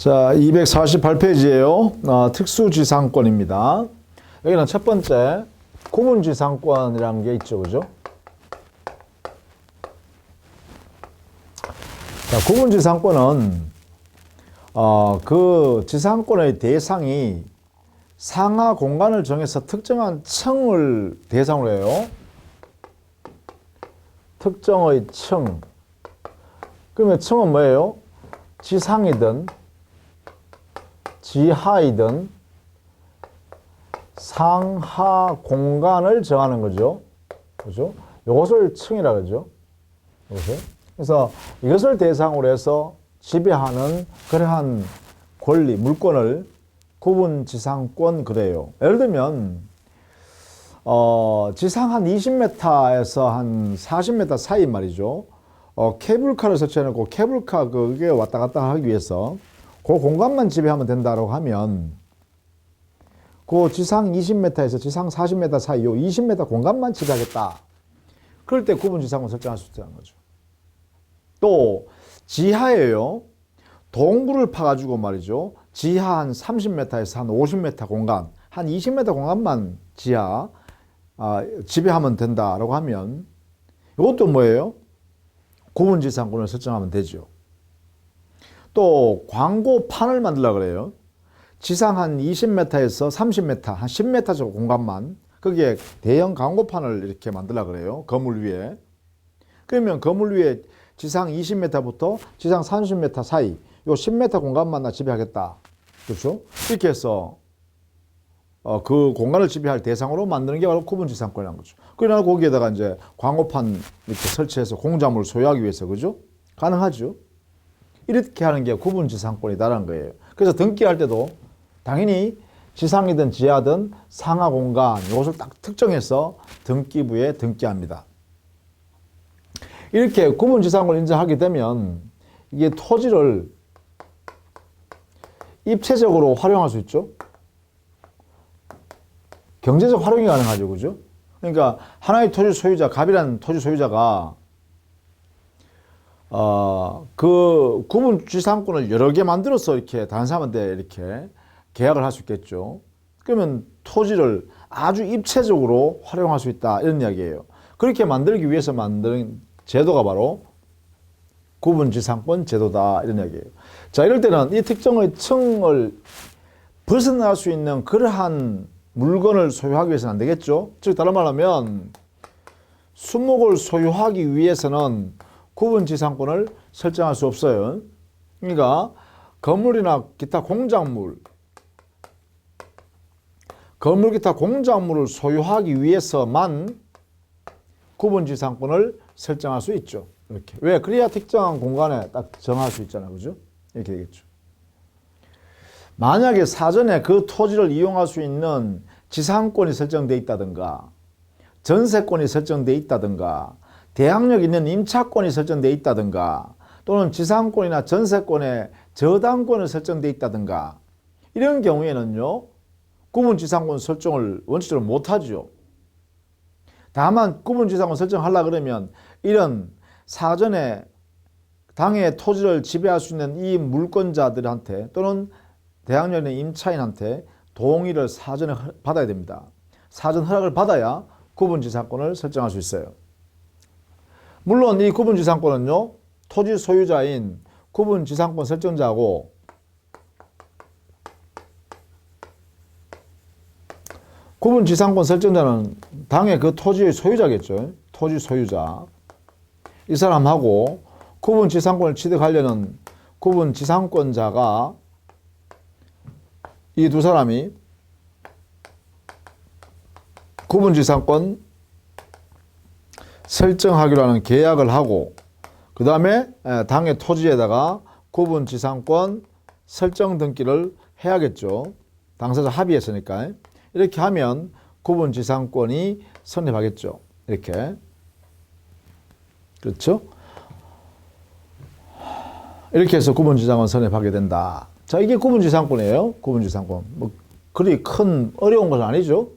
자, 248페이지예요. 특수지상권입니다. 여기는 첫 번째 구분지상권이라는 게 있죠, 그죠? 자, 구분지상권은 그 지상권의 대상이 상하 공간을 정해서 특정한 층을 대상으로 해요. 특정의 층. 그러면 층은 뭐예요? 지상이든 지하이든 상하 공간을 정하는 거죠. 그죠? 이것을 층이라 그러죠. 이것을. 그래서 이것을 대상으로 해서 지배하는 그러한 권리, 물권을 구분지상권 그래요. 예를 들면 지상 한 20m에서 한 40m 사이 말이죠. 케이블카를 설치해놓고 케이블카 그게 왔다 갔다 하기 위해서 그 공간만 지배하면 된다고 하면 그 지상 20m에서 지상 40m 사이 요 20m 공간만 지배하겠다. 그럴 때 구분지상권 설정할 수 있다는 거죠. 또 지하에요. 동굴을 파가지고 말이죠. 지하 한 30m에서 한 50m 공간, 한 20m 공간만 지하 지배하면 된다라고 하면 이것도 뭐예요? 구분지상권을 설정하면 되죠. 또 광고판을 만들려고 그래요. 지상 한 20m에서 30m, 한 10m 정도 공간만 거기에 대형 광고판을 이렇게 만들려고 그래요. 건물 위에. 그러면 건물 위에 지상 20m부터 지상 30m 사이 요 10m 공간만 나 지배하겠다. 그렇죠? 이렇게 해서 그 공간을 지배할 대상으로 만드는 게 바로 구분지상권이라는 거죠. 그러나 거기에다가 이제 광고판 이렇게 설치해서 공작물을 소유하기 위해서, 그죠? 가능하죠. 이렇게 하는 게 구분지상권이다라는 거예요. 그래서 등기할 때도 당연히 지상이든 지하든 상하 공간 이것을 딱 특정해서 등기부에 등기합니다. 이렇게 구분지상권을 인정하게 되면 이게 토지를 입체적으로 활용할 수 있죠. 경제적 활용이 가능하죠, 그죠? 그러니까 하나의 토지 소유자, 갑이라는 토지 소유자가 그 구분지상권을 여러 개 만들어서 이렇게 다른 사람한테 이렇게 계약을 할 수 있겠죠. 그러면 토지를 아주 입체적으로 활용할 수 있다 이런 이야기예요. 그렇게 만들기 위해서 만든 제도가 바로 구분지상권 제도다 이런 이야기예요. 자, 이럴 때는 이 특정의 층을 벗어날 수 있는 그러한 물건을 소유하기 위해서는 안 되겠죠. 즉 다른 말로 하면 수목을 소유하기 위해서는 구분지상권을 설정할 수 없어요. 그러니까 건물이나 기타 공작물, 건물 기타 공작물을 소유하기 위해서만 구분지상권을 설정할 수 있죠. 이렇게. 왜? 그래야 특정한 공간에 딱 정할 수 있잖아요. 그죠? 이렇게 되겠죠. 만약에 사전에 그 토지를 이용할 수 있는 지상권이 설정되어 있다든가 전세권이 설정되어 있다든가 대항력 있는 임차권이 설정되어 있다든가 또는 지상권이나 전세권에 저당권이 설정되어 있다든가 이런 경우에는요. 구분지상권 설정을 원칙적으로 못하죠. 다만 구분지상권 설정하려고 그러면 이런 사전에 당의 토지를 지배할 수 있는 이 물권자들한테 또는 대항력 있는 임차인한테 동의를 사전에 받아야 됩니다. 사전 허락을 받아야 구분지상권을 설정할 수 있어요. 물론 이 구분지상권은요. 토지 소유자인 구분지상권 설정자하고 구분지상권 설정자는 당의 그 토지의 소유자겠죠. 토지 소유자. 이 사람하고 구분지상권을 취득하려는 구분지상권자가 이 두 사람이 구분지상권 설정하기로 하는 계약을 하고 그 다음에 당의 토지에다가 구분지상권 설정 등기를 해야겠죠. 당사자 합의했으니까. 이렇게 하면 구분지상권이 성립하겠죠. 이렇게. 그렇죠? 이렇게 해서 구분지상권 성립하게 된다. 자, 이게 구분지상권이에요. 구분지상권. 뭐 그리 큰 어려운 것은 아니죠.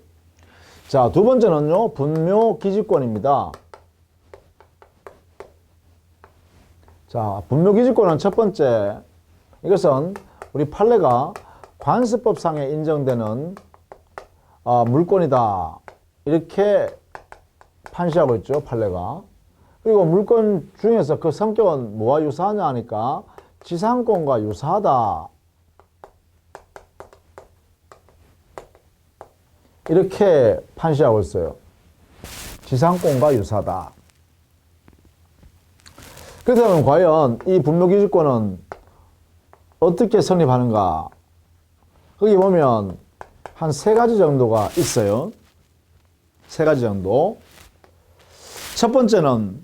자, 두 번째는요. 분묘기지권입니다. 자, 분묘기지권은 첫 번째 이것은 우리 판례가 관습법상에 인정되는 물권이다. 이렇게 판시하고 있죠, 판례가. 그리고 물권 중에서 그 성격은 뭐와 유사하냐 하니까 지상권과 유사하다. 이렇게 판시하고 있어요. 지상권과 유사하다. 그렇다면 과연 이 분묘기지권은 어떻게 성립하는가? 거기 보면 한 3가지 정도가 있어요. 3가지 정도. 첫 번째는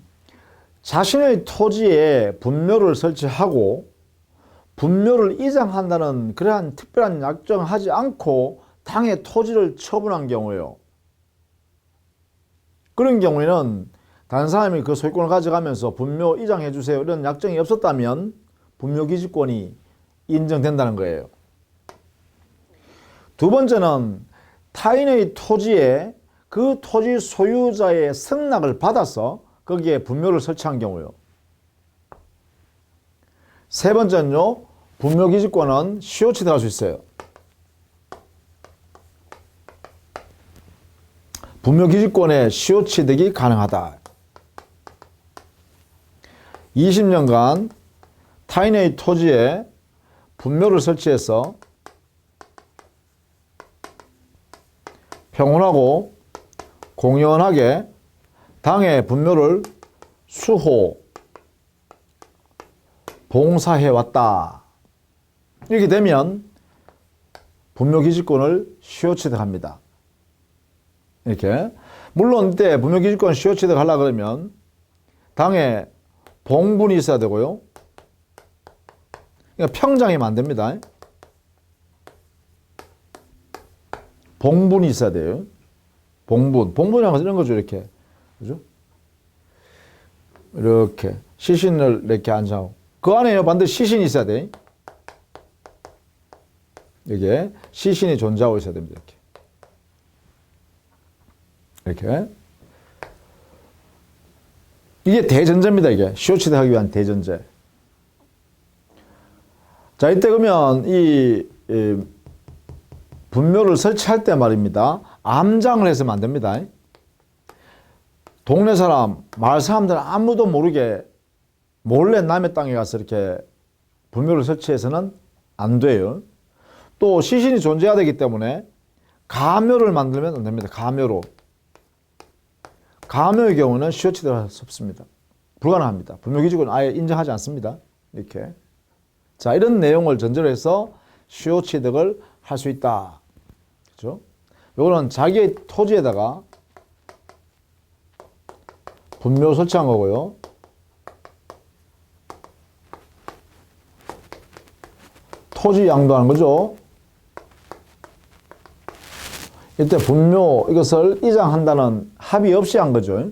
자신의 토지에 분묘를 설치하고 분묘를 이장한다는 그러한 특별한 약정을 하지 않고 당의 토지를 처분한 경우예요. 그런 경우에는 다른 사람이 그 소유권을 가져가면서 분묘 이장해 주세요 이런 약정이 없었다면 분묘기지권이 인정된다는 거예요. 두 번째는 타인의 토지에 그 토지 소유자의 승낙을 받아서 거기에 분묘를 설치한 경우요. 세 번째는요, 분묘기지권은 시효 취득할 수 있어요. 분묘기지권의 시효 취득이 가능하다. 20년간 타인의 토지에 분묘를 설치해서 평온하고 공연하게 당의 분묘를 수호, 봉사해왔다. 이렇게 되면 분묘기지권을 시효 취득합니다. 이렇게. 물론 이때 분묘기지권 시효 취득하려고 그러면 당에 봉분이 있어야 되고요. 그러니까 평장이면 안 됩니다. 봉분이 있어야 돼요. 봉분이라는 것은 이런 거죠, 이렇게. 그죠? 이렇게. 시신을 이렇게 앉아고. 그 안에요, 반드시 시신이 있어야 돼. 이게 시신이 존재하고 있어야 됩니다, 이렇게. 이렇게. 이게 대전제입니다, 이게. 시효 취득하기 위한 대전제. 자, 이때 그러면 이 분묘를 설치할 때 말입니다. 암장을 해서는 안 됩니다. 동네 사람, 마을 사람들은 아무도 모르게 몰래 남의 땅에 가서 이렇게 분묘를 설치해서는 안 돼요. 또 시신이 존재해야 되기 때문에 가묘를 만들면 안 됩니다. 가묘로. 가묘의 경우는 시효 취득할 수 없습니다. 불가능합니다. 분묘기지권은 아예 인정하지 않습니다. 이렇게. 자, 이런 내용을 전제로 해서 시효 취득을 할 수 있다. 그죠? 요거는 자기의 토지에다가 분묘 설치한 거고요. 토지 양도하는 거죠. 이때 분묘 이것을 이장한다는 합의 없이 한 거죠.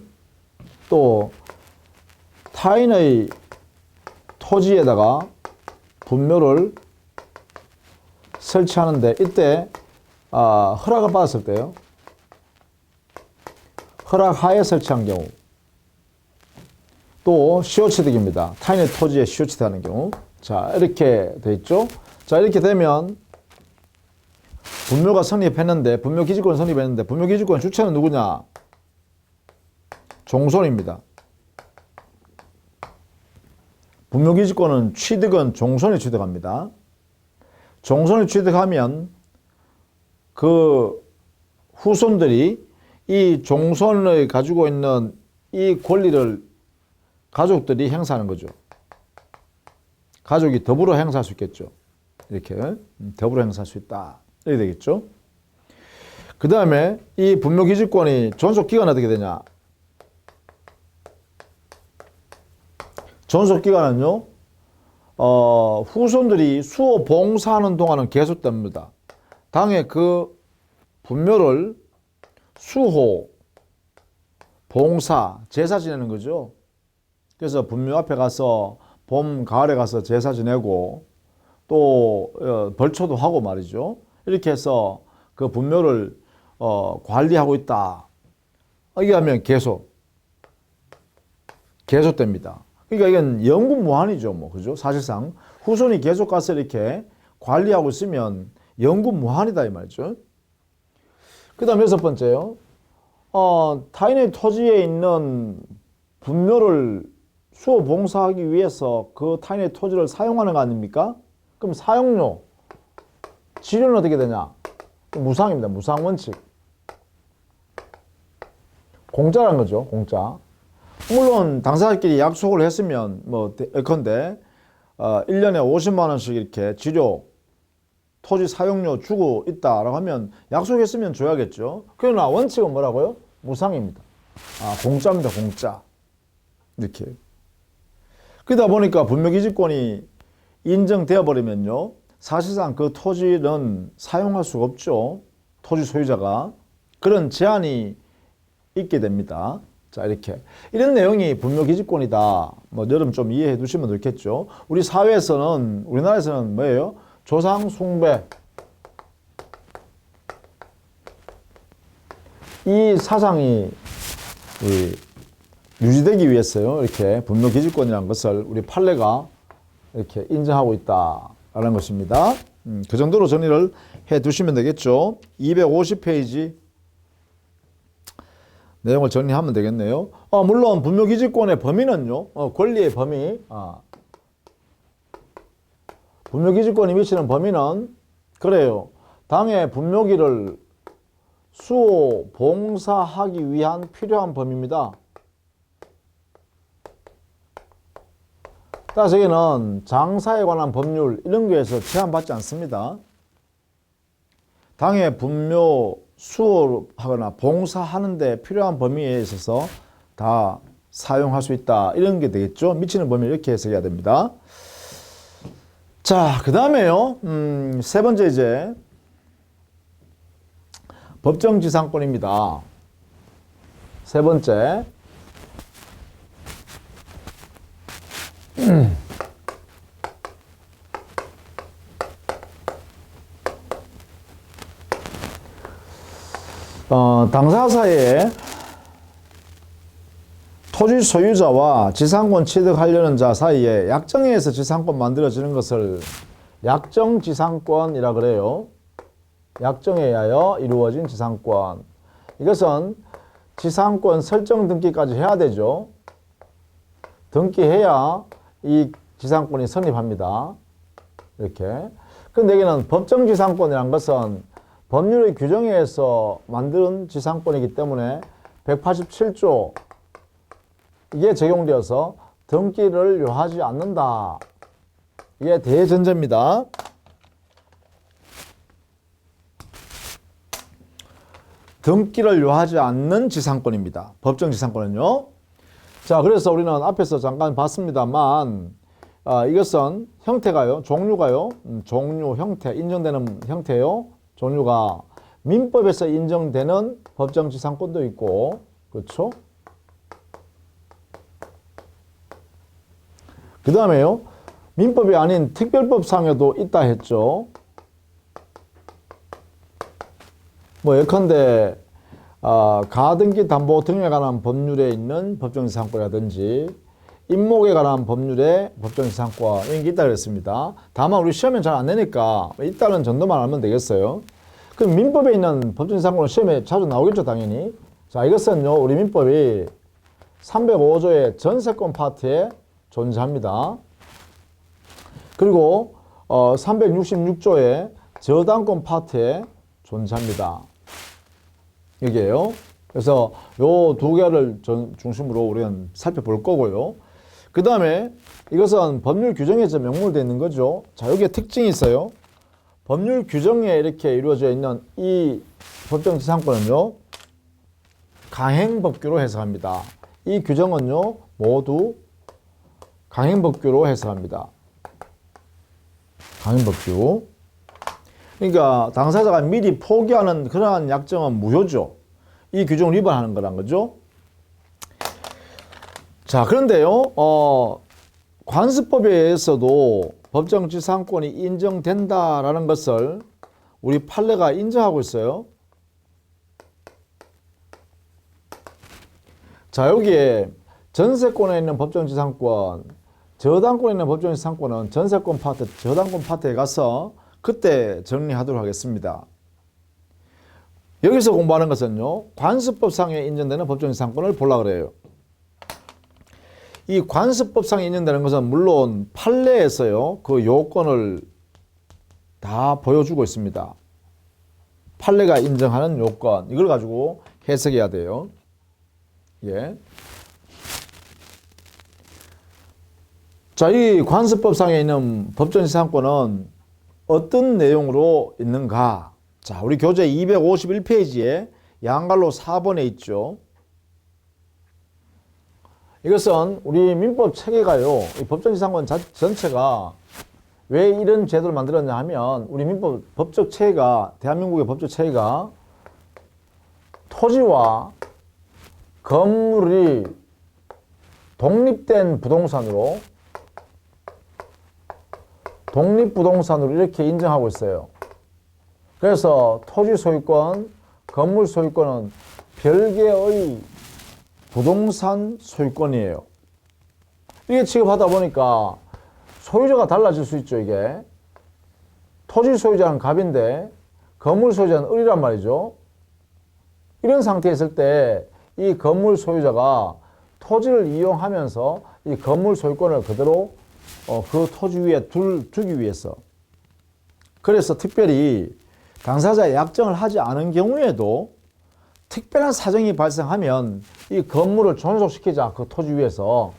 또 타인의 토지에다가 분묘를 설치하는데 이때 허락을 받았을 때요. 허락하에 설치한 경우. 또 시효취득입니다. 타인의 토지에 시효취득하는 경우. 자, 이렇게 돼 있죠. 자, 이렇게 되면 분묘가 성립했는데, 분묘기지권 성립했는데, 분묘기지권 주체는 누구냐? 종손입니다. 분묘기지권은 취득은 종손이 취득합니다. 종손이 취득하면 그 후손들이 이 종손을 가지고 있는 이 권리를 가족들이 행사하는 거죠. 가족이 더불어 행사할 수 있겠죠. 이렇게 더불어 행사할 수 있다. 이렇게 되겠죠. 그 다음에 이 분묘기지권이 존속기간은 어떻게 되냐? 존속기간은요, 후손들이 수호 봉사하는 동안은 계속됩니다. 당에 그 분묘를 수호, 봉사, 제사 지내는 거죠. 그래서 분묘 앞에 가서 봄, 가을에 가서 제사 지내고 또 벌초도 하고 말이죠. 이렇게 해서 그 분묘를 관리하고 있다. 이게 하면 계속됩니다. 그러니까 이건 영구무한이죠, 뭐. 그죠? 사실상 후손이 계속 가서 이렇게 관리하고 있으면 영구 무한이다 이 말이죠. 그 다음 여섯 번째요. 타인의 토지에 있는 분묘를 수호 봉사하기 위해서 그 타인의 토지를 사용하는 거 아닙니까? 그럼 사용료, 지료는 어떻게 되냐? 무상입니다. 무상원칙. 공짜라는 거죠. 공짜. 물론 당사자끼리 약속을 했으면 뭐 예컨대 1년에 50만 원씩 이렇게 지료, 토지 사용료 주고 있다라고 하면 약속했으면 줘야겠죠. 그러나 원칙은 뭐라고요? 무상입니다. 공짜입니다. 공짜. 이렇게. 그러다 보니까 분묘기지권이 인정되어 버리면요. 사실상 그 토지는 사용할 수가 없죠. 토지 소유자가. 그런 제한이 있게 됩니다. 자, 이렇게. 이런 내용이 분묘기지권이다. 뭐, 여러분 좀 이해해 두시면 좋겠죠. 우리 사회에서는, 우리나라에서는 뭐예요? 조상 숭배. 이 사상이 유지되기 위해서요. 이렇게 분묘기지권이라는 것을 우리 판례가 이렇게 인정하고 있다라는 것입니다. 그 정도로 정리를 해 두시면 되겠죠. 250페이지 내용을 정리하면 되겠네요. 물론 분묘기지권의 범위는요. 권리의 범위. 분묘기지권이 미치는 범위는 그래요. 당의 분묘기를 수호, 봉사하기 위한 필요한 범위입니다. 따라서 여기는 장사에 관한 법률 이런 거에서 제한받지 않습니다. 당의 분묘, 수호하거나 봉사하는 데 필요한 범위에 있어서 다 사용할 수 있다. 이런 게 되겠죠. 미치는 범위를 이렇게 해석해야 됩니다. 자, 그 다음에요. 세 번째 이제 법정지상권입니다. 세 번째. 당사자의 토지 소유자와 지상권 취득하려는 자 사이에 약정에 의해서 지상권 만들어지는 것을 약정지상권이라 그래요. 약정에 의하여 이루어진 지상권. 이것은 지상권 설정 등기까지 해야 되죠. 등기해야 이 지상권이 성립합니다. 이렇게. 근데 여기는 법정지상권이라는 것은 법률의 규정에 의해서 만든 지상권이기 때문에 187조 이게 적용되어서 등기를 요하지 않는다. 이게 대전제입니다. 등기를 요하지 않는 지상권입니다. 법정지상권은요. 자, 그래서 우리는 앞에서 잠깐 봤습니다만 이것은 형태가요. 종류가요. 종류, 형태, 인정되는 형태요. 종류가 민법에서 인정되는 법정지상권도 있고 그렇죠? 그 다음에요. 민법이 아닌 특별법상에도 있다 했죠. 뭐 예컨대 가등기 담보 등에 관한 법률에 있는 법정지상권이라든지 임목에 관한 법률에 법정지상권 이런 게 있다 그랬습니다. 다만 우리 시험에 잘 안 내니까 있다는 정도만 알면 되겠어요. 그럼 민법에 있는 법정지상권은 시험에 자주 나오겠죠, 당연히. 자, 이것은요, 우리 민법이 305조의 전세권 파트에 존재합니다. 그리고 366조의 저당권 파트에 존재합니다. 여기에요. 그래서 요 두 개를 중심으로 우리는 살펴볼 거고요. 그 다음에 이것은 법률 규정에서 명물되어 있는 거죠. 자, 여기에 특징이 있어요. 법률 규정에 이렇게 이루어져 있는 이 법정지상권은요, 강행법규로 해석합니다. 이 규정은요, 모두 강행법규로 해석합니다. 강행법규. 그러니까 당사자가 미리 포기하는 그러한 약정은 무효죠. 이 규정을 위반하는 거란 거죠. 자, 그런데요, 관습법에 의해서도 법정지상권이 인정된다라는 것을 우리 판례가 인정하고 있어요. 자, 여기에 전세권에 있는 법정지상권, 저당권에 있는 법정지상권은 전세권 파트, 저당권 파트에 가서 그때 정리하도록 하겠습니다. 여기서 공부하는 것은요, 관습법상에 인정되는 법정지상권을 보려고 그래요. 이 관습법상에 인정되는 것은 물론 판례에서요, 그 요건을 다 보여주고 있습니다. 판례가 인정하는 요건, 이걸 가지고 해석해야 돼요. 예. 자, 이 관습법상에 있는 법정지상권은 어떤 내용으로 있는가? 자, 우리 교재 251페이지에 양갈로 4번에 있죠. 이것은 우리 민법 체계가요, 이 법정지상권 전체가 왜 이런 제도를 만들었냐 하면, 우리 민법 법적 체계가, 대한민국의 법적 체계가 토지와 건물이 독립된 부동산으로 이렇게 인정하고 있어요. 그래서 토지 소유권, 건물 소유권은 별개의 부동산 소유권이에요. 이게 취급하다 보니까 소유자가 달라질 수 있죠, 이게. 토지 소유자는 갑인데 건물 소유자는 을이란 말이죠. 이런 상태에 있을 때 이 건물 소유자가 토지를 이용하면서 이 건물 소유권을 그대로 그 토지 위에 두기 위해서, 그래서 특별히 당사자의 약정을 하지 않은 경우에도 특별한 사정이 발생하면 이 건물을 존속시키자, 그 토지 위에서.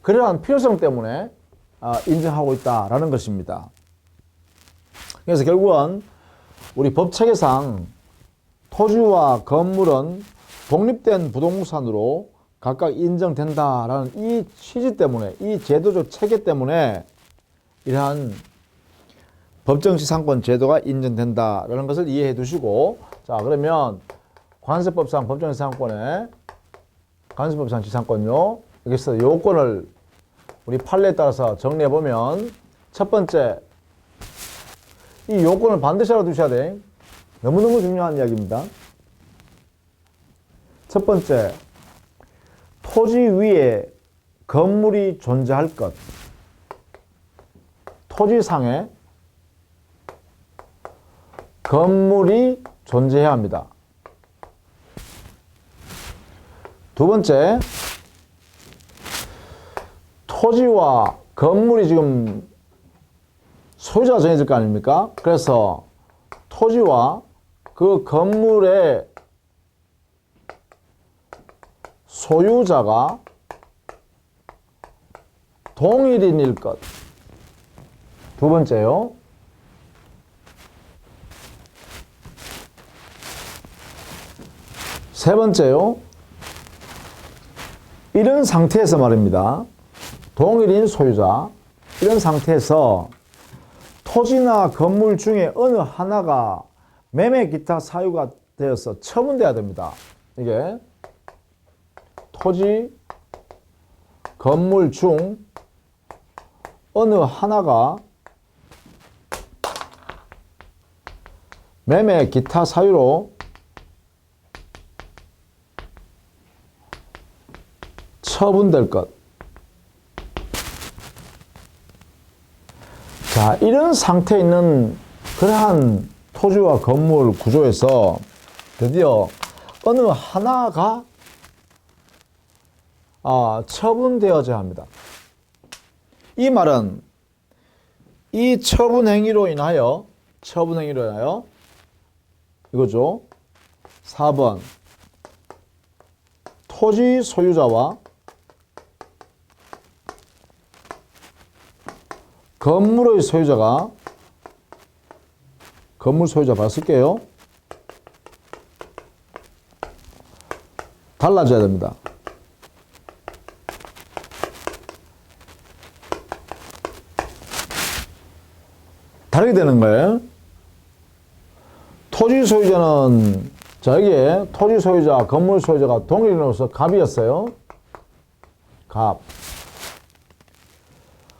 그러한 필요성 때문에 인정하고 있다라는 것입니다. 그래서 결국은 우리 법체계상 토지와 건물은 독립된 부동산으로 각각 인정된다라는 이 취지 때문에, 이 제도적 체계 때문에 이러한 법정지상권 제도가 인정된다라는 것을 이해해 두시고, 자, 그러면 관습법상 법정지상권의 관습법상 지상권요, 여기서 요건을 우리 판례에 따라서 정리해 보면, 첫 번째, 이 요건을 반드시 알아두셔야 돼. 너무너무 중요한 이야기입니다. 첫 번째, 토지 위에 건물이 존재할 것. 토지상에 건물이 존재해야 합니다. 두 번째, 토지와 건물이 지금 소유자가 정해질 거 아닙니까? 그래서 토지와 그 건물의 소유자가 동일인일 것. 두 번째요. 세 번째요. 이런 상태에서 말입니다. 동일인 소유자. 이런 상태에서 토지나 건물 중에 어느 하나가 매매 기타 사유가 되어서 처분돼야 됩니다. 이게 토지, 건물 중 어느 하나가 매매 기타 사유로 처분될 것. 자, 이런 상태에 있는 그러한 토지와 건물 구조에서 드디어 어느 하나가 처분되어져야 합니다. 이 말은 이 처분 행위로 인하여 이거죠. 4번 토지 소유자와 건물의 소유자가, 건물 소유자 바로 쓸게요. 달라져야 됩니다. 다르게 되는 거예요. 토지 소유자는, 자, 여기에 토지 소유자, 건물 소유자가 동일인으로서 갑이었어요. 갑.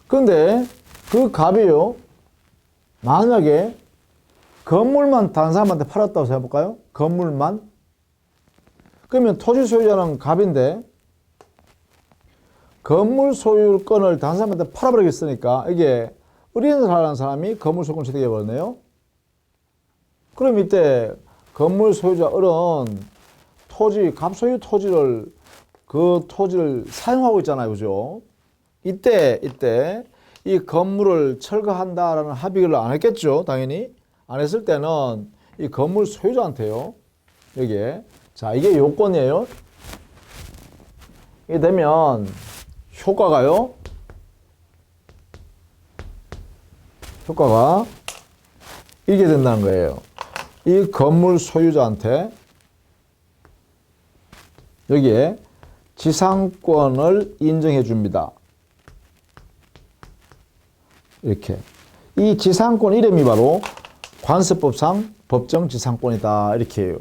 근데 그 갑이요, 만약에 건물만 다른 사람한테 팔았다고 생각해볼까요? 건물만? 그러면 토지 소유자는 갑인데 건물 소유권을 다른 사람한테 팔아버리겠으니까 이게 을인사라는 사람이 건물 소유권 취득해 버렸네요. 그럼 이때 건물 소유자 을은 토지, 갑소유 토지를 그 토지를 사용하고 있잖아요. 그죠? 이때 이 건물을 철거한다라는 합의를 안 했겠죠. 당연히. 안 했을 때는 이 건물 소유자한테요. 여기에. 자, 이게 요건이에요. 이게 되면 효과가 이게 된다는 거예요. 이 건물 소유자한테 여기에 지상권을 인정해 줍니다. 이렇게. 이 지상권 이름이 바로 관습법상 법정 지상권이다. 이렇게 해요.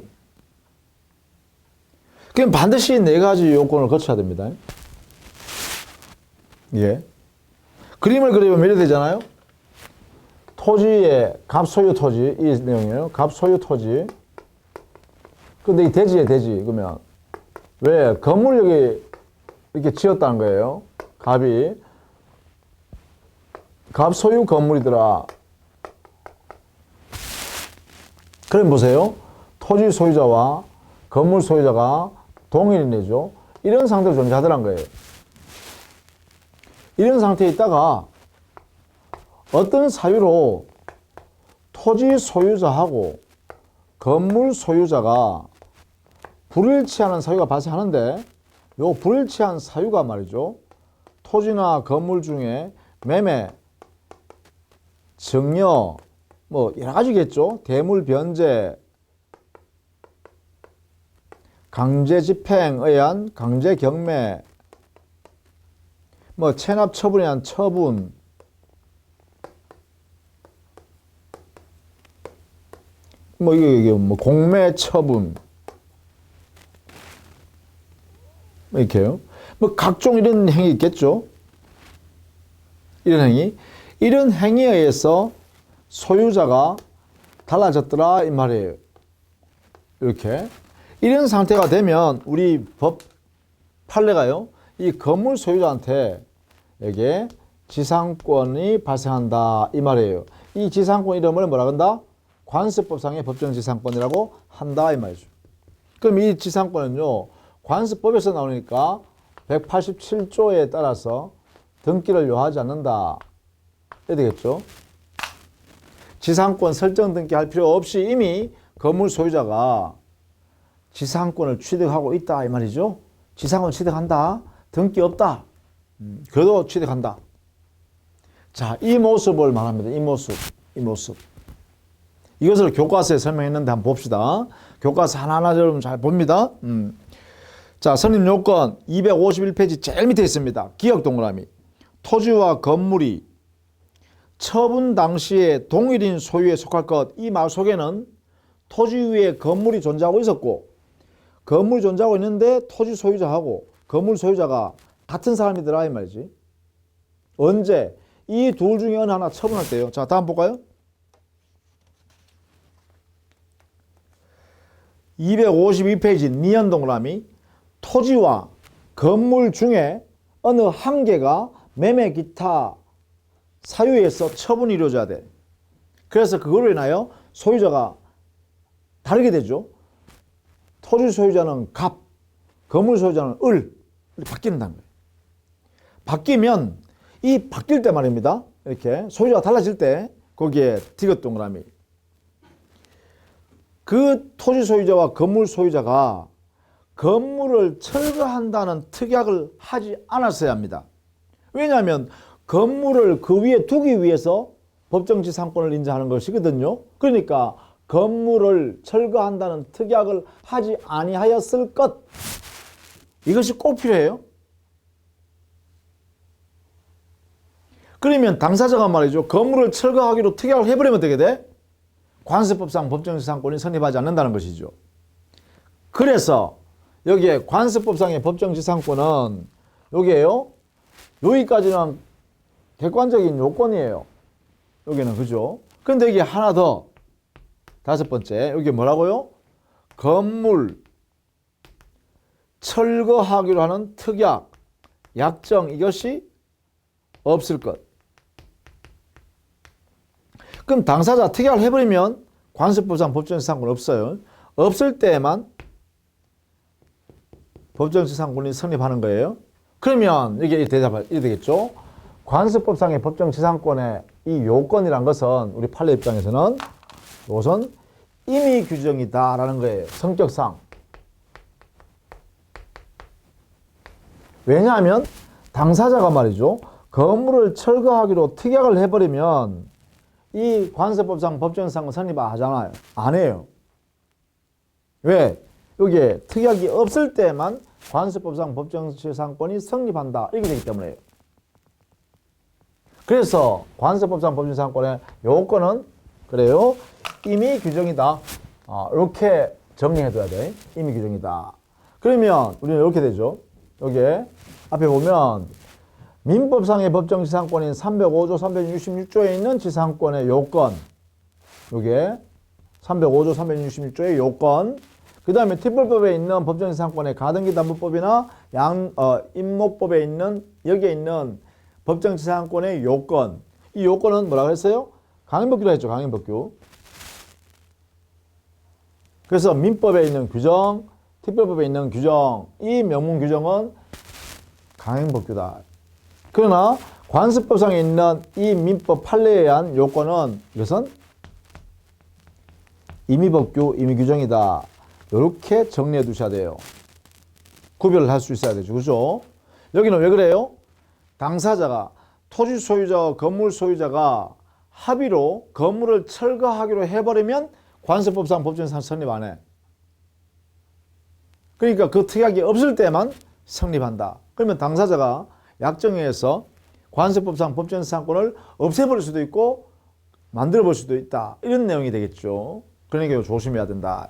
그럼 반드시 네 가지 요건을 거쳐야 됩니다. 예. 그림을 그리면 이렇게 되잖아요. 토지의 갑소유 토지, 이 내용이에요. 갑소유 토지. 근데 이 대지에 대지. 그러면 왜 건물 여기 이렇게 지었다는 거예요. 갑소유 건물이더라. 그럼 보세요. 토지 소유자와 건물 소유자가 동일인이죠. 이런 상태로 존재하더란 거예요. 이런 상태에 있다가 어떤 사유로 토지 소유자하고 건물 소유자가 불일치하는 사유가 발생하는데 요 불일치한 사유가 말이죠. 토지나 건물 중에 매매, 증여, 뭐 여러 가지겠죠. 대물 변제, 강제 집행에 의한 강제 경매, 뭐 체납 처분에 의한 처분, 이게 공매 처분, 이렇게요. 각종 이런 행위 있겠죠. 이런 행위에 의해서 소유자가 달라졌더라 이 말이에요. 이렇게. 이런 상태가 되면 우리 법 판례가요. 이 건물 소유자한테 여기에 지상권이 발생한다 이 말이에요. 이 지상권 이름을 뭐라 한다? 관습법상의 법정지상권이라고 한다 이 말이죠. 그럼 이 지상권은요. 관습법에서 나오니까 187조에 따라서 등기를 요하지 않는다. 이래 되겠죠. 지상권 설정 등기할 필요 없이 이미 건물 소유자가 지상권을 취득하고 있다 이 말이죠. 지상권 취득한다. 등기 없다. 그래도 취득한다. 자, 이 모습을 말합니다. 이 모습. 이것을 교과서에 설명했는데 한번 봅시다. 교과서 하나하나 좀 잘 봅니다. 자, 선임 요건 251페이지 제일 밑에 있습니다. 기억 동그라미. 토지와 건물이 처분 당시에 동일인 소유에 속할 것. 이 말 속에는 토지 위에 건물이 존재하고 있었고 건물이 존재하고 있는데 토지 소유자하고 건물 소유자가 같은 사람이더라 이 말이지. 언제? 이 둘 중에 어느 하나 처분할 때요. 자, 다음 볼까요? 252페이지 니은 동그라미. 토지와 건물 중에 어느 한 개가 매매 기타 사유에서 처분이 이루어져야 돼. 그래서 그걸로 인하여 소유자가 다르게 되죠. 토지 소유자는 갑, 건물 소유자는 을 이렇게 바뀐다는 거예요. 바뀌면 이 바뀔 때 말입니다. 이렇게 소유자가 달라질 때 거기에 디귿 동그라미. 그 토지 소유자와 건물 소유자가 건물을 철거한다는 특약을 하지 않았어야 합니다. 왜냐하면 건물을 그 위에 두기 위해서 법정지상권을 인정하는 것이거든요. 그러니까 건물을 철거한다는 특약을 하지 아니하였을 것. 이것이 꼭 필요해요. 그러면 당사자가 말이죠. 건물을 철거하기로 특약을 해버리면 어떻게 돼? 관습법상 법정지상권이 성립하지 않는다는 것이죠. 그래서 여기에 관습법상의 법정지상권은 여기에요. 여기까지는 객관적인 요건이에요. 여기는 그죠? 근데 여기 하나 더. 다섯 번째. 여기 뭐라고요? 건물 철거하기로 하는 특약, 약정 이것이 없을 것. 그럼 당사자 특약을 해버리면 관세법상 법정지상권 없어요. 없을 때에만 법정지상권이 성립하는 거예요. 그러면 이게 대답이 되겠죠. 관세법상의 법정지상권의 이 요건이란 것은 우리 판례 입장에서는 이것은 임의 규정이다라는 거예요. 성격상. 왜냐하면 당사자가 말이죠. 건물을 철거하기로 특약을 해버리면 이 관세법상 법정지상권 성립하잖아요. 안 해요. 왜? 여기에 특약이 없을 때만 관세법상 법정지상권이 성립한다. 이렇게 되기 때문에요. 그래서 관세법상 법정지상권의 요건은 그래요. 임의 규정이다. 이렇게 정리해둬야 돼. 임의 규정이다. 그러면 우리는 이렇게 되죠. 여기에 앞에 보면 민법상의 법정지상권인 305조, 366조에 있는 지상권의 요건. 여기에 305조, 366조의 요건. 그 다음에 특별법에 있는 법정지상권의 가등기담보법이나 임목법에 있는 여기에 있는 법정지상권의 요건. 이 요건은 뭐라고 했어요? 강행법규라 했죠. 강행법규. 그래서 민법에 있는 규정, 특별법에 있는 규정, 이 명문 규정은 강행법규다. 그러나 관세법상에 있는 이 민법 판례에 의한 요건은 이것은 임의법규, 임의규정이다. 이렇게 정리해 두셔야 돼요. 구별을 할 수 있어야 되죠. 그죠? 여기는 왜 그래요? 당사자가 토지 소유자와 건물 소유자가 합의로 건물을 철거하기로 해버리면 관세법상 법정지상권 성립 안 해. 그러니까 그 특약이 없을 때만 성립한다. 그러면 당사자가 약정에서 관세법상 법정지상권을 없애버릴 수도 있고 만들어볼 수도 있다. 이런 내용이 되겠죠. 그러니까 조심해야 된다.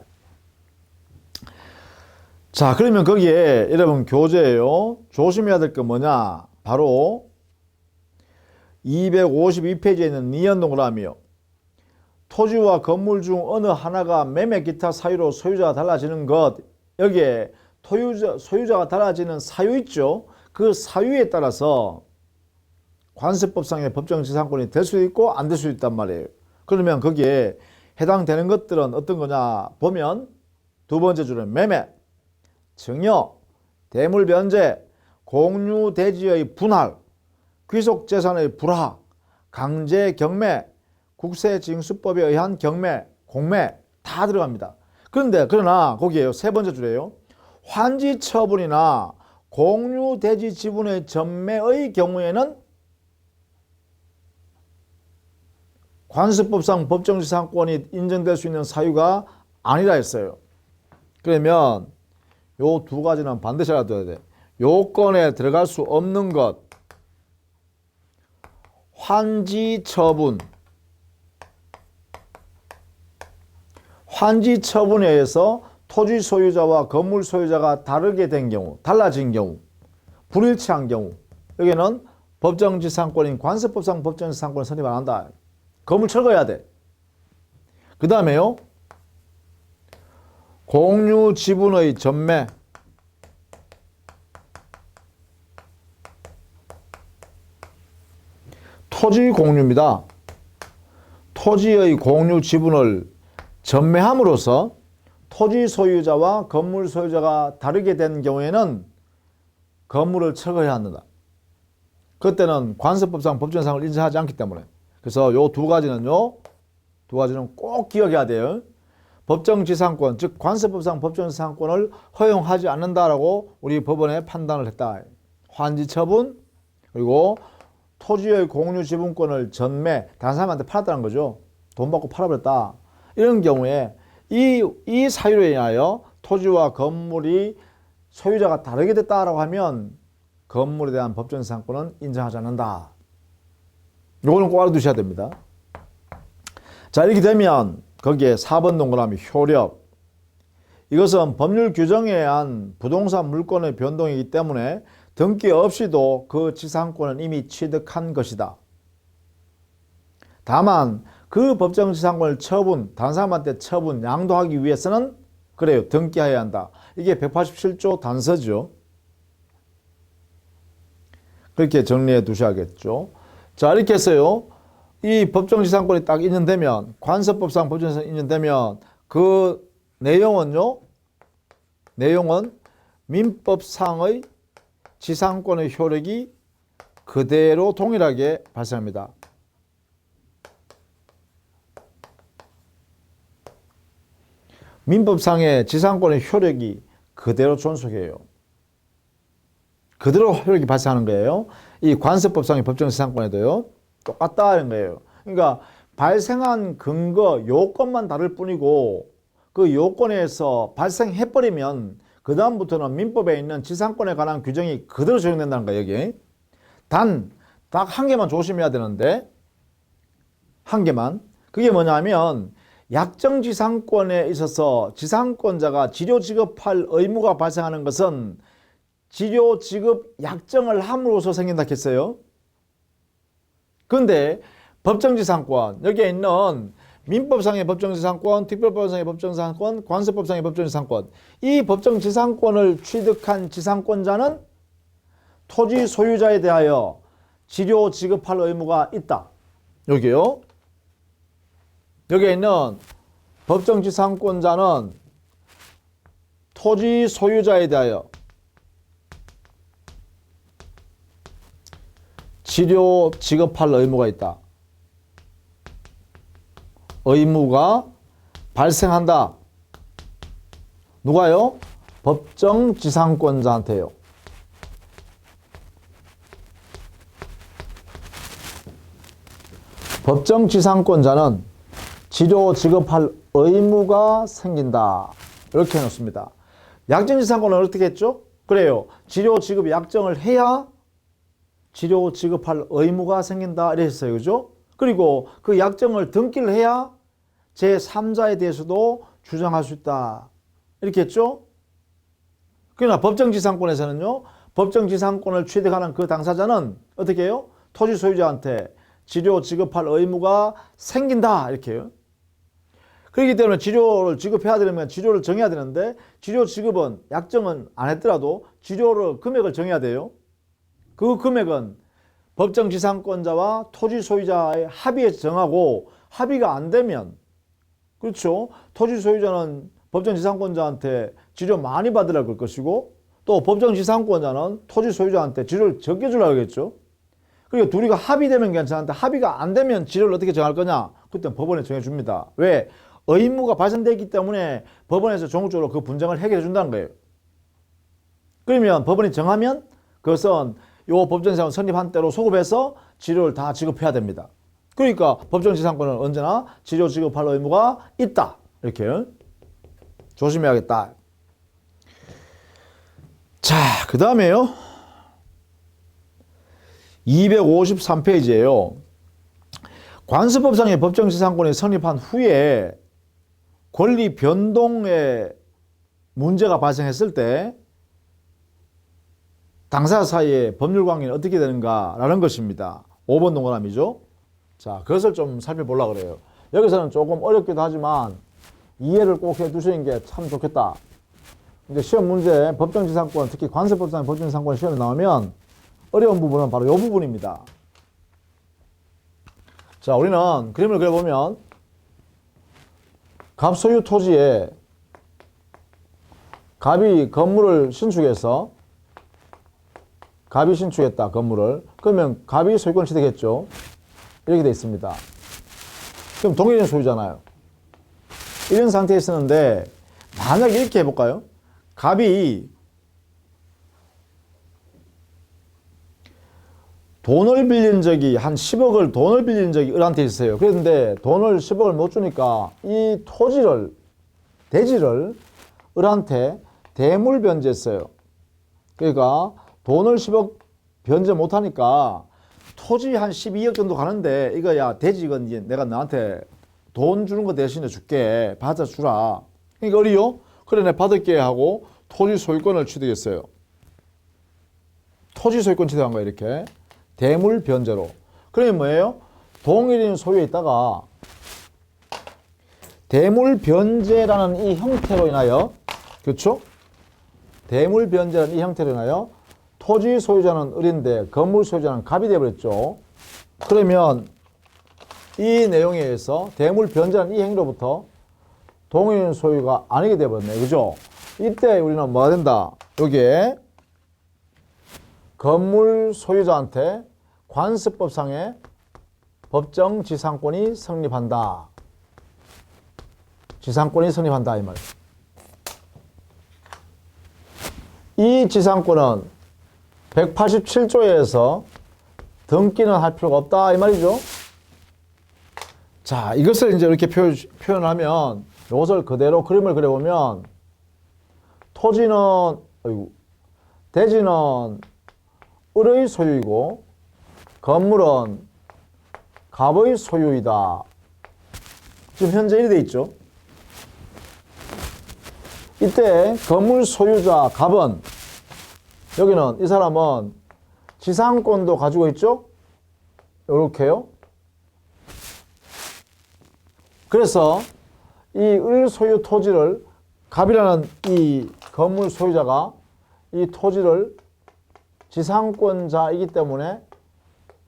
자, 그러면 거기에 여러분 교재예요. 조심해야 될 건 뭐냐? 바로 252페이지에 있는 니은 동그라미요. 토지와 건물 중 어느 하나가 매매 기타 사유로 소유자가 달라지는 것. 여기에 소유자가 달라지는 사유 있죠. 그 사유에 따라서 관세법상의 법정지상권이 될 수도 있고 안 될 수도 있단 말이에요. 그러면 거기에 해당되는 것들은 어떤 거냐 보면 두 번째 줄은 매매, 증여, 대물변제, 공유대지의 분할, 귀속재산의 불화, 강제경매, 국세징수법에 의한 경매, 공매 다 들어갑니다. 그러나 거기에요. 세 번째 줄이에요. 환지처분이나 공유대지 지분의 전매의 경우에는 관세법상 법정지상권이 인정될 수 있는 사유가 아니라 했어요. 그러면 요 두 가지는 반드시 알아둬야 돼. 요건에 들어갈 수 없는 것. 환지처분. 환지처분에 의해서 토지 소유자와 건물 소유자가 다르게 된 경우, 달라진 경우, 불일치한 경우, 여기는 법정지상권인 관세법상 법정지상권을 성립 안 한다. 건물 철거해야 돼. 그 다음에요. 공유 지분의 전매. 토지 공유입니다. 토지의 공유 지분을 전매함으로써 토지 소유자와 건물 소유자가 다르게 된 경우에는 건물을 철거해야 한다. 그때는 관세법상 법정지상권을 인정하지 않기 때문에. 그래서 요 두 가지는 꼭 기억해야 돼요. 법정지상권, 즉 관세법상 법정지상권을 허용하지 않는다라고 우리 법원에 판단을 했다. 환지처분, 그리고 토지의 공유 지분권을 전매, 다른 사람한테 팔았다는 거죠. 돈 받고 팔아버렸다. 이런 경우에 이 사유로 인하여 토지와 건물이 소유자가 다르게 됐다라고 하면 건물에 대한 법정지상권은 인정하지 않는다. 요거는 꼭 알아두셔야 됩니다. 자, 이렇게 되면 거기에 4번 동그라미 효력. 이것은 법률 규정에 의한 부동산 물권의 변동이기 때문에 등기 없이도 그 지상권은 이미 취득한 것이다. 다만 그 법정지상권을 다른 사람한테 양도하기 위해서는 그래요. 등기해야 한다. 이게 187조 단서죠. 그렇게 정리해 두셔야겠죠. 자, 이렇게 해서요. 이 법정지상권이 딱 인정되면, 관습법상 법정지상권이 인정되면 그 내용은요, 내용은 민법상의 지상권의 효력이 그대로 동일하게 발생합니다. 민법상의 지상권의 효력이 그대로 존속해요. 그대로 효력이 발생하는 거예요. 이 관습법상의 법정지상권에도요, 똑같다는 거예요. 그러니까 발생한 근거, 요건만 다를 뿐이고 그 요건에서 발생해버리면 그 다음부터는 민법에 있는 지상권에 관한 규정이 그대로 적용된다는 거예요. 여기 단 딱 한 개만 조심해야 되는데, 한 개만. 그게 뭐냐면 약정지상권에 있어서 지상권자가 치료 지급할 의무가 발생하는 것은 치료 지급 약정을 함으로써 생긴다 했어요. 그런데 법정지상권, 여기에 있는 민법상의 법정지상권, 특별법상의 법정지상권, 관습법상의 법정지상권, 이 법정지상권을 취득한 지상권자는 토지 소유자에 대하여 치료 지급할 의무가 있다. 여기요. 여기에 있는 법정지상권자는 토지 소유자에 대하여 치료 지급할 의무가 있다. 의무가 발생한다. 누가요? 법정지상권자한테요. 법정지상권자는 치료 지급할 의무가 생긴다. 이렇게 해놓습니다. 약정지상권은 어떻게 했죠? 그래요. 치료 지급 약정을 해야 치료 지급할 의무가 생긴다. 이랬어요. 그죠? 그리고 그 약정을 등기를 해야 제3자에 대해서도 주장할 수 있다. 이렇게 했죠? 그러나 법정지상권에서는요, 법정지상권을 취득하는 그 당사자는 어떻게 해요? 토지 소유자한테 치료 지급할 의무가 생긴다. 이렇게 해요. 그렇기 때문에 치료를 지급해야 되려면 치료를 정해야 되는데, 치료 지급은 약정은 안 했더라도 치료를 금액을 정해야 돼요. 그 금액은 법정지상권자와 토지 소유자의 합의에서 정하고, 합의가 안 되면, 그렇죠, 토지 소유자는 법정지상권자한테 치료 많이 받으라고 할 것이고, 또 법정지상권자는 토지 소유자한테 치료를 적게 주려고 하겠죠. 그리고 둘이가 합의되면 괜찮은데 합의가 안 되면 치료를 어떻게 정할 거냐? 그때는 법원에 정해줍니다. 왜? 의무가 발생되기 때문에 법원에서 종국적으로 그 분쟁을 해결해 준다는 거예요. 그러면 법원이 정하면 그것은 요 법정지상권 성립한 대로 소급해서 치료를 다 지급해야 됩니다. 그러니까 법정지상권은 언제나 치료 지급할 의무가 있다. 이렇게 조심해야겠다. 자, 그 다음에요. 253페이지예요. 관습법상의 법정지상권이 성립한 후에 권리 변동에 문제가 발생했을 때 당사자 사이의 법률 관계는 어떻게 되는가라는 것입니다. 5번 동그라미죠. 자, 그것을 좀 살펴보려고 그래요. 여기서는 조금 어렵기도 하지만 이해를 꼭 해두시는 게 참 좋겠다. 이제 시험 문제, 법정지상권, 특히 관습법상의 법정지상권 시험에 나오면 어려운 부분은 바로 이 부분입니다. 자, 우리는 그림을 그려보면 갑소유 토지에 갑이 건물을 신축해서 갑이 신축했다. 건물을. 그러면 갑이 소유권 취득했죠. 이렇게 돼 있습니다. 그럼 동일인 소유잖아요. 이런 상태에 있었는데 만약에 이렇게 해볼까요? 갑이 돈을 빌린 적이 한 10억을 돈을 빌린 적이 을한테 있어요. 그런데 돈을 10억을 못 주니까 이 토지를, 대지를 을한테 대물 변제했어요. 그러니까 돈을 10억 변제 못 하니까 토지 한 12억 정도 가는데, 이거 야, 대지 이건 이제 내가 너한테 돈 주는 거 대신에 줄게. 받아주라. 그러니까 을이요? 그래, 내가 받을게 하고 토지 소유권을 취득했어요. 토지 소유권 취득한 거예요. 이렇게. 대물 변제로. 그러면 뭐예요? 동일인 소유에 있다가 대물 변제라는 이 형태로 인하여, 그렇죠? 대물 변제라는 이 형태로 인하여 토지 소유자는 을인데 건물 소유자는 갑이 되어버렸죠. 그러면 이 내용에 의해서 대물 변제하는 이 행위로부터 동일 소유가 아니게 되어버렸네. 그죠? 이때 우리는 뭐가 된다? 여기에 건물 소유자한테 관습법상의 법정 지상권이 성립한다. 지상권이 성립한다 이 말. 이 지상권은 187조에서 등기는 할 필요가 없다 이 말이죠. 자, 이것을 이제 이렇게 표현하면 이것을 그대로 그림을 그려보면 토지는 대지는 을의 소유이고 건물은 갑의 소유이다. 지금 현재 이렇게 돼 있죠. 이때 건물 소유자 갑은 여기는 이 사람은 지상권도 가지고 있죠. 이렇게요. 그래서 이 을 소유 토지를 갑이라는 이 건물 소유자가 이 토지를 지상권자이기 때문에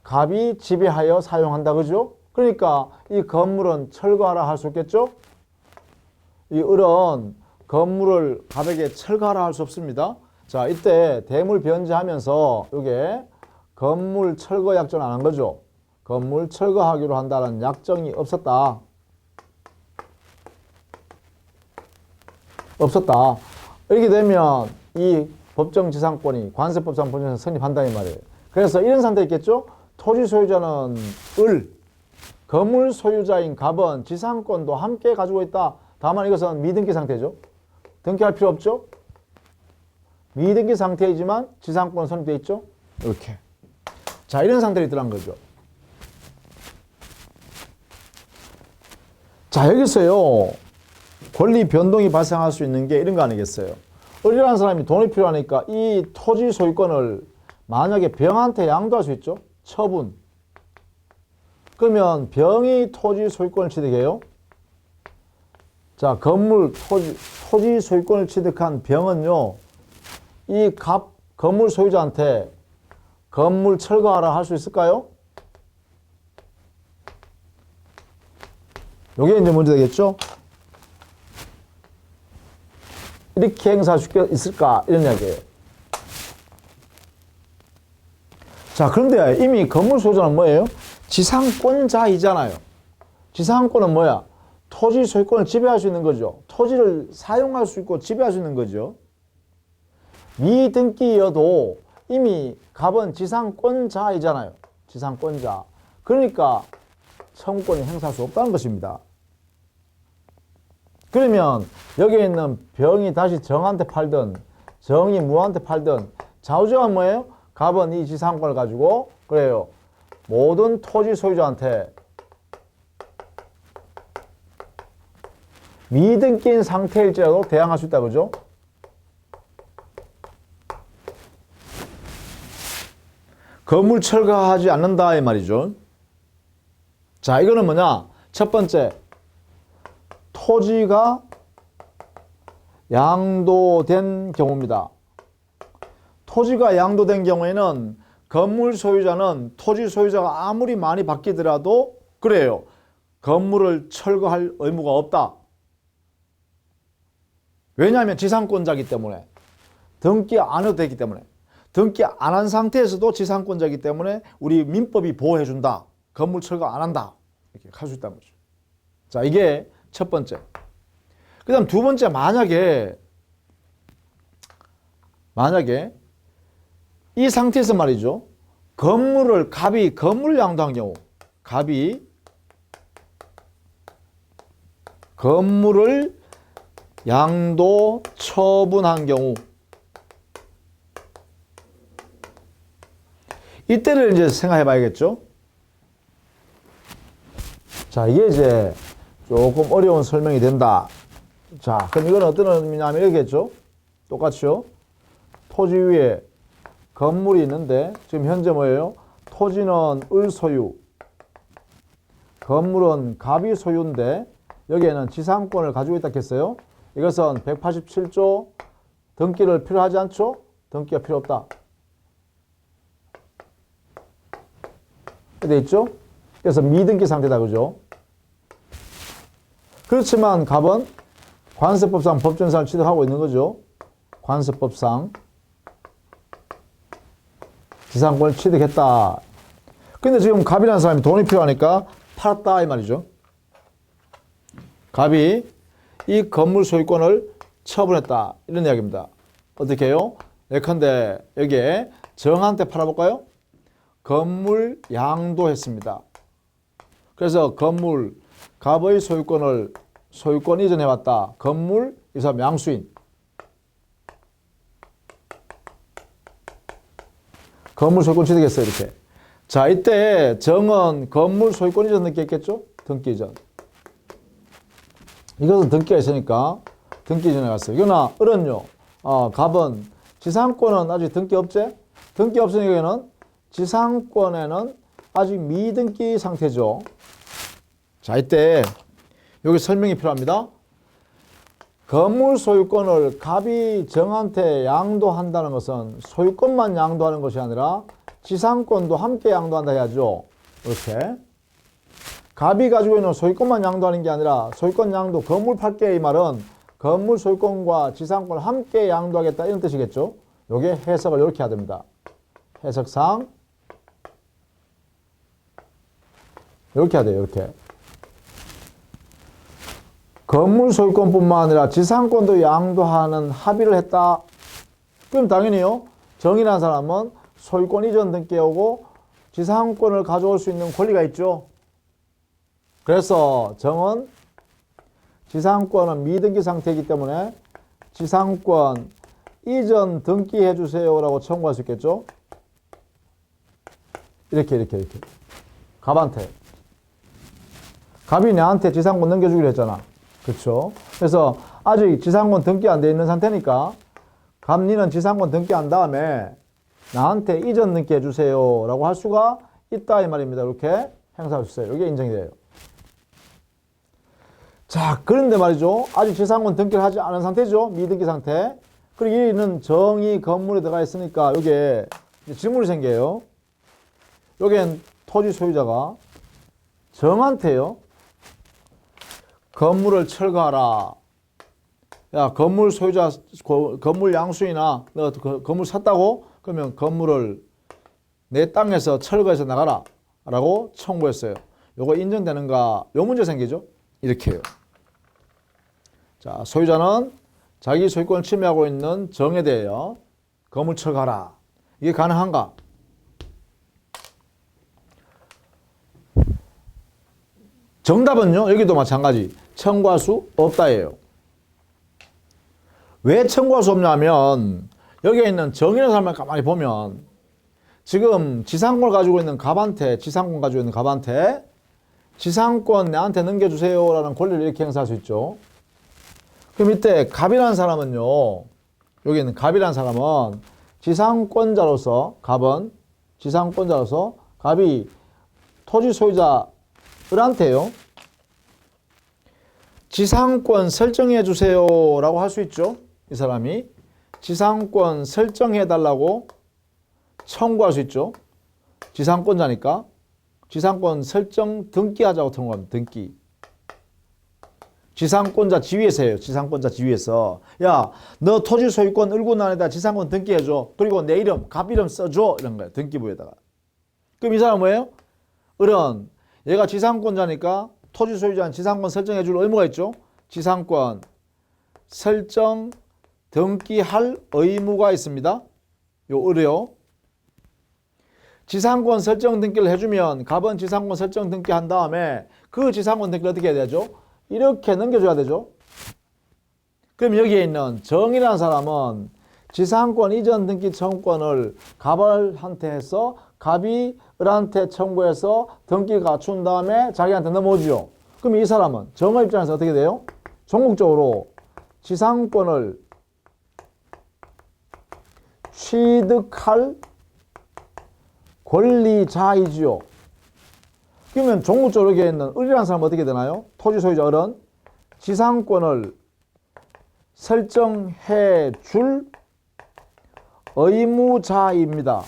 갑이 지배하여 사용한다. 그죠? 그러니까 이 건물은 철거하라 할 수 있겠죠? 이 을은 건물을 갑에게 철거하라 할 수 없습니다. 자, 이때 대물 변제하면서 이게 건물 철거 약정을 안 한 거죠. 건물 철거하기로 한다는 약정이 없었다. 이렇게 되면 이 법정지상권이 관세법상 본전에서 성립한다 이 말이에요. 그래서 이런 상태 있겠죠? 토지 소유자는 을, 건물 소유자인 갑은 지상권도 함께 가지고 있다. 다만 이것은 미등기 상태죠. 등기할 필요 없죠? 미등기 상태이지만 지상권은 성립되어 있죠? 이렇게. 자, 이런 상태로 있더란 거죠. 자, 여기서요. 권리 변동이 발생할 수 있는 게 이런 거 아니겠어요? 을이라는 사람이 돈이 필요하니까 이 토지 소유권을 만약에 병한테 양도할 수 있죠? 처분. 그러면 병이 토지 소유권을 취득해요? 자, 건물, 토지 소유권을 취득한 병은요, 이 건물 소유자한테 건물 철거하라 할 수 있을까요? 요게 이제 문제 되겠죠? 이렇게 행사할 수 있을까? 이런 이야기예요. 자, 그런데 이미 건물 소유자는 뭐예요? 지상권자이잖아요. 지상권은 뭐야? 토지 소유권을 지배할 수 있는 거죠. 토지를 사용할 수 있고 지배할 수 있는 거죠. 미등기여도 이미 갑은 지상권자이잖아요. 지상권자. 그러니까 청구권이 행사할 수 없다는 것입니다. 그러면 여기에 있는 병이 다시 정한테 팔든 정이 무한테 팔든 좌우지가 뭐예요? 갑은 이 지상권을 가지고 그래요. 모든 토지 소유자한테 미등기인 상태일지라도 대항할 수 있다. 그죠? 건물 철거하지 않는다 이 말이죠. 자, 이거는 뭐냐? 첫 번째, 토지가 양도된 경우입니다. 토지가 양도된 경우에는 건물 소유자는 토지 소유자가 아무리 많이 바뀌더라도 그래요. 건물을 철거할 의무가 없다. 왜냐하면 지상권자이기 때문에. 등기 안 해도 되기 때문에. 등기 안 한 상태에서도 지상권자이기 때문에 우리 민법이 보호해준다. 건물 철거 안 한다. 이렇게 할 수 있다는 거죠. 자, 이게 첫 번째. 그 다음 두 번째, 만약에 이 상태에서 말이죠. 갑이 건물을 양도한 경우, 갑이 건물을 양도 처분한 경우, 이때를 이제 생각해 봐야겠죠. 자, 이게 이제 조금 어려운 설명이 된다. 자, 그럼 이건 어떤 의미냐면 이렇겠죠. 똑같이요. 토지 위에 건물이 있는데 지금 현재 뭐예요? 토지는 을 소유, 건물은 갑이 소유인데 여기에는 지상권을 가지고 있다 했어요. 이것은 187조 등기를 필요하지 않죠? 등기가 필요 없다. 돼 있죠? 그래서 미등기 상태다. 그죠? 그렇지만 갑은 관세법상 법정사를 취득하고 있는 거죠. 관세법상 지상권을 취득했다. 근데 지금 갑이라는 사람이 돈이 필요하니까 팔았다 이 말이죠. 갑이 이 건물 소유권을 처분했다 이런 이야기입니다. 어떻게 해요? 예컨대 여기에 정한테 팔아볼까요? 건물 양도했습니다. 그래서 건물 갑의 소유권 이전해왔다. 건물 이 사람 양수인. 건물 소유권 취득했어요. 이렇게. 자, 이때 정은 건물 소유권 이전 등기했겠죠? 등기 이전. 이것은 등기가 있으니까 등기 이전에 갔어요. 그러나 을은요. 갑은 지상권은 아직 등기 없지? 등기 없으니까 여기는 지상권에는 아직 미등기 상태죠. 자, 이때 여기 설명이 필요합니다. 건물 소유권을 갑이 정한테 양도한다는 것은 소유권만 양도하는 것이 아니라 지상권도 함께 양도한다 해야죠. 이렇게. 갑이 가지고 있는 소유권만 양도하는 게 아니라 소유권 양도, 건물 팔게 이 말은 건물 소유권과 지상권을 함께 양도하겠다 이런 뜻이겠죠. 요게 해석을 이렇게 해야 됩니다. 해석상 이렇게 해야 돼요. 이렇게. 건물 소유권뿐만 아니라 지상권도 양도하는 합의를 했다. 그럼 당연히요. 정이라는 사람은 소유권 이전 등기에 오고 지상권을 가져올 수 있는 권리가 있죠. 그래서 정은 지상권은 미등기 상태이기 때문에 지상권 이전 등기해 주세요라고 청구할 수 있겠죠. 이렇게. 갑한테. 갑이 내한테 지상권 넘겨주기로 했잖아. 그렇죠? 그래서 아직 지상권 등기 안 돼 있는 상태니까 갑 니는 지상권 등기한 다음에 나한테 이전 등기해 주세요 라고 할 수가 있다 이 말입니다. 이렇게 행사할 수 있어요. 이게 인정이 돼요. 자, 그런데 말이죠. 아직 지상권 등기를 하지 않은 상태죠. 미등기 상태. 그리고 이는 정이 건물에 들어가 있으니까 여기에 질문이 생겨요. 여기엔 토지 소유자가 정한테요. 건물을 철거하라. 야, 건물 소유자, 건물 양수인아, 너 건물 샀다고? 그러면 건물을 내 땅에서 철거해서 나가라. 라고 청구했어요. 요거 인정되는가? 요 문제 생기죠? 이렇게요. 자, 소유자는 자기 소유권을 침해하고 있는 정에 대하여 건물 철거하라. 이게 가능한가? 정답은요, 여기도 마찬가지. 청구할 수 없다예요. 왜 청구할 수 없냐면 여기에 있는 정이라는 사람을 가만히 보면 지금 지상권을 가지고 있는 갑한테 지상권 내한테 넘겨주세요 라는 권리를 이렇게 행사할 수 있죠. 그럼 이때 갑이라는 사람은요, 여기 있는 갑이라는 사람은 지상권자로서 갑이 토지 소유자 을한테요, 지상권 설정해 주세요 라고 할 수 있죠. 이 사람이 지상권 설정해 달라고 청구할 수 있죠. 지상권자니까 지상권 설정 등기하자고 청구합니다. 등기. 지상권자 지위에서 해요. 지상권자 지위에서. 야, 너 토지 소유권 을군 안에다 지상권 등기해줘. 그리고 내 이름, 갑 이름 써줘. 이런 거예요. 등기부에다가. 그럼 이 사람은 뭐예요? 을은 얘가 지상권자니까 토지 소유자는 지상권 설정해 줄 의무가 있죠. 지상권 설정 등기할 의무가 있습니다. 요 을이요. 지상권 설정 등기를 해주면 갑은 지상권 설정 등기한 다음에 그 지상권 등기를 어떻게 해야 되죠? 이렇게 넘겨줘야 되죠. 그럼 여기에 있는 정이라는 사람은 지상권 이전 등기 청구권을 갑을한테 해서 갑이 을한테 청구해서 등기 갖춘 다음에 자기한테 넘어오죠. 그럼 이 사람은 정의 입장에서 어떻게 돼요? 종국적으로 지상권을 취득할 권리자이지요. 그러면 종국적으로 여기에 있는 을이라는 사람은 어떻게 되나요? 토지 소유자 을은 지상권을 설정해 줄 의무자입니다.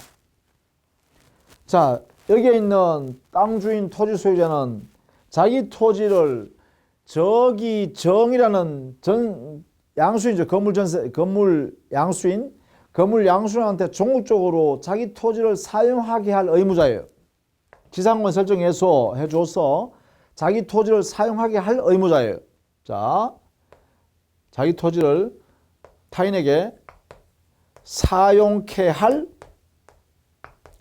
자, 여기에 있는 땅 주인 토지 소유자는 자기 토지를 저기 정이라는 양수인죠. 건물 양수인한테 종국적으로 자기 토지를 사용하게 할 의무자예요. 지상권 설정해서 해줘서 자기 토지를 사용하게 할 의무자예요. 자, 자기 토지를 타인에게 사용케 할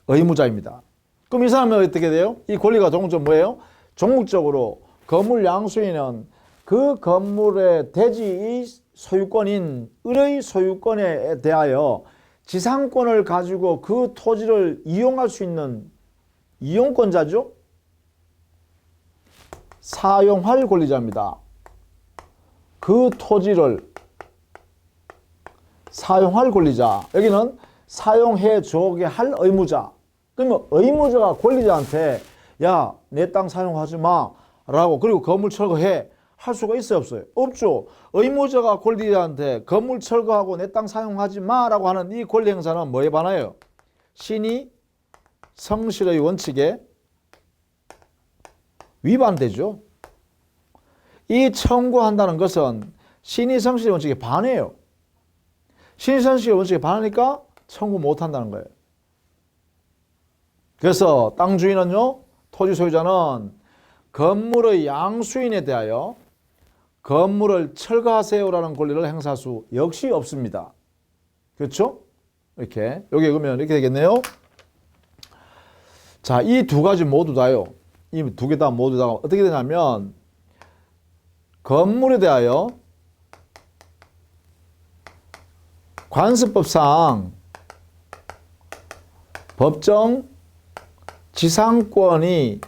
의무자입니다. 그럼 이 사람은 어떻게 돼요? 이 권리가 종국적으로 뭐예요? 종국적으로 건물 양수인은 그 건물의 대지의 소유권인 을의 소유권에 대하여 지상권을 가지고 그 토지를 이용할 수 있는 이용권자죠. 사용할 권리자입니다. 그 토지를 사용할 권리자. 여기는 사용해 주게 할 의무자. 그러면 의무자가 권리자한테 야, 내 땅 사용하지 마 라고 그리고 건물 철거해 할 수가 있어요, 없어요? 없죠. 의무자가 권리자한테 건물 철거하고 내 땅 사용하지 마 라고 하는 이 권리 행사는 뭐에 반하여? 신의 성실의 원칙에 위반되죠. 이 청구한다는 것은 신의 성실의 원칙에 반해요. 신의 성실의 원칙에 반하니까 청구 못한다는 거예요. 그래서 땅 주인은요, 토지 소유자는 건물의 양수인에 대하여 건물을 철거하세요라는 권리를 행사할 수 역시 없습니다. 그렇죠? 이렇게 여기 그러면 이렇게 되겠네요. 자, 이 두 가지 모두 다요. 이 두 개 다 모두 다 어떻게 되냐면 건물에 대하여 관습법상 법정 지상권이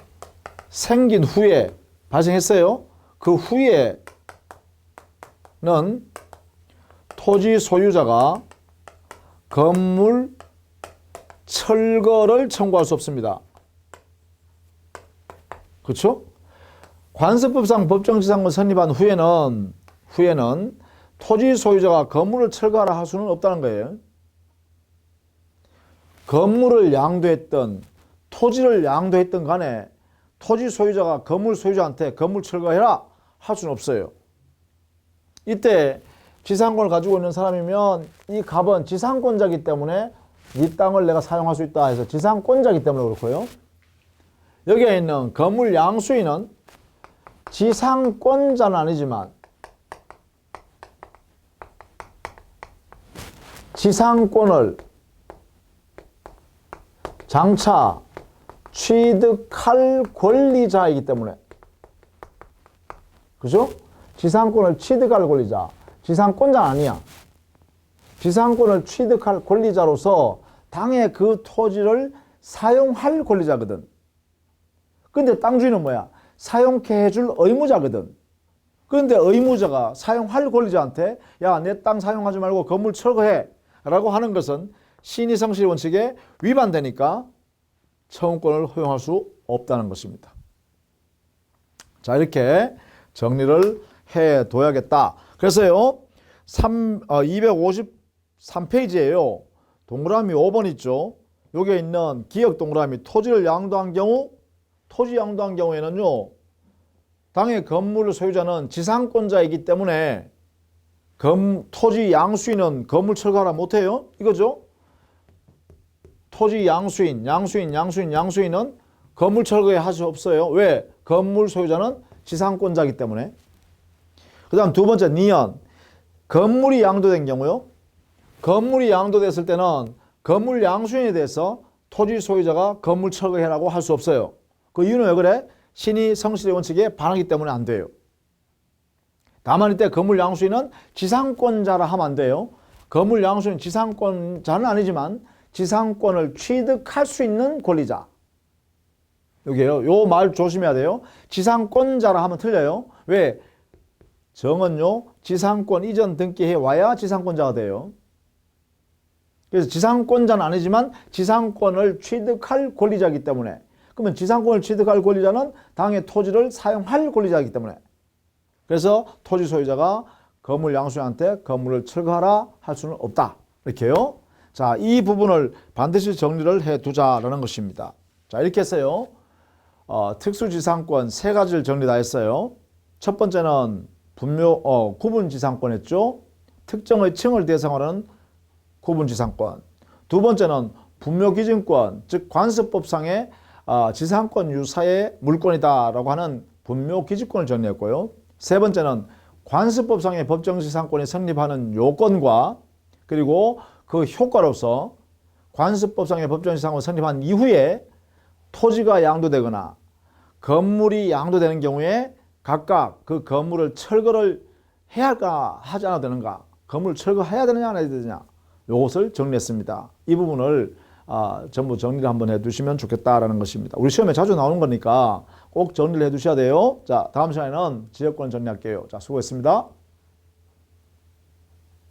생긴 후에 발생했어요. 그 후에는 토지 소유자가 건물 철거를 청구할 수 없습니다. 그렇죠? 관습법상 법정지상권 성립한 후에는 토지 소유자가 건물을 철거하라 할 수는 없다는 거예요. 건물을 양도했던 토지를 양도했던 간에 토지 소유자가 건물 소유자한테 건물 철거해라 할 수는 없어요. 이때 지상권을 가지고 있는 사람이면 이 갑은 지상권자이기 때문에 네 땅을 내가 사용할 수 있다 해서 지상권자이기 때문에 그렇고요. 여기에 있는 건물 양수인은 지상권자는 아니지만 지상권을 장차 취득할 권리자이기 때문에, 그죠? 지상권을 취득할 권리자, 지상권자는 아니야. 지상권을 취득할 권리자로서 당의 그 토지를 사용할 권리자거든. 근데 땅 주인은 뭐야? 사용케 해줄 의무자거든. 그런데 의무자가 사용할 권리자한테 야, 내 땅 사용하지 말고 건물 철거해 라고 하는 것은 신의 성실 원칙에 위반되니까 청구권을 허용할 수 없다는 것입니다. 자, 이렇게 정리를 해둬야겠다. 그래서요, 253페이지에요. 동그라미 5번 있죠. 여기에 있는 기역 동그라미 토지를 양도한 경우, 토지 양도한 경우에는요, 당의 건물 소유자는 지상권자이기 때문에 토지 양수인은 건물 철거하라 못해요. 이거죠. 토지 양수인은 건물 철거에 할 수 없어요. 왜? 건물 소유자는 지상권자이기 때문에. 그 다음 두 번째 니은. 건물이 양도된 경우요. 건물이 양도됐을 때는 건물 양수인에 대해서 토지 소유자가 건물 철거해라고 할 수 없어요. 그 이유는 왜 그래? 신의 성실의 원칙에 반하기 때문에 안 돼요. 다만 이때 건물 양수인은 지상권자라 하면 안 돼요. 건물 양수인 지상권자는 아니지만 지상권을 취득할 수 있는 권리자. 여기에요. 요 말 조심해야 돼요. 지상권자라 하면 틀려요. 왜? 정은요, 지상권 이전 등기해 와야 지상권자가 돼요. 그래서 지상권자는 아니지만 지상권을 취득할 권리자이기 때문에, 그러면 지상권을 취득할 권리자는 당의 토지를 사용할 권리자이기 때문에, 그래서 토지 소유자가 건물 양수인한테 건물을 철거하라 할 수는 없다. 이렇게요. 자, 이 부분을 반드시 정리를 해 두자라는 것입니다. 자, 이렇게 했어요. 특수지상권 세 가지를 정리 다 했어요. 첫 번째는 구분지상권 했죠. 특정의 층을 대상으로 하는 구분지상권. 두 번째는 분묘기준권, 즉 관습법상의 지상권 유사의 물권이다라고 하는 분묘기준권을 정리했고요. 세 번째는 관습법상의 법정지상권이 성립하는 요건과 그리고 그 효과로서 관습법상의 법정지상권이 성립한 이후에 토지가 양도되거나 건물이 양도되는 경우에 각각 그 건물을 철거를 해야 할까 하지 않아도 되는가, 건물을 철거해야 되느냐 안 해야 되느냐, 이것을 정리했습니다. 이 부분을 전부 정리를 한번 해두시면 좋겠다라는 것입니다. 우리 시험에 자주 나오는 거니까 꼭 정리를 해두셔야 돼요. 자, 다음 시간에는 지역권 정리할게요. 자, 수고했습니다.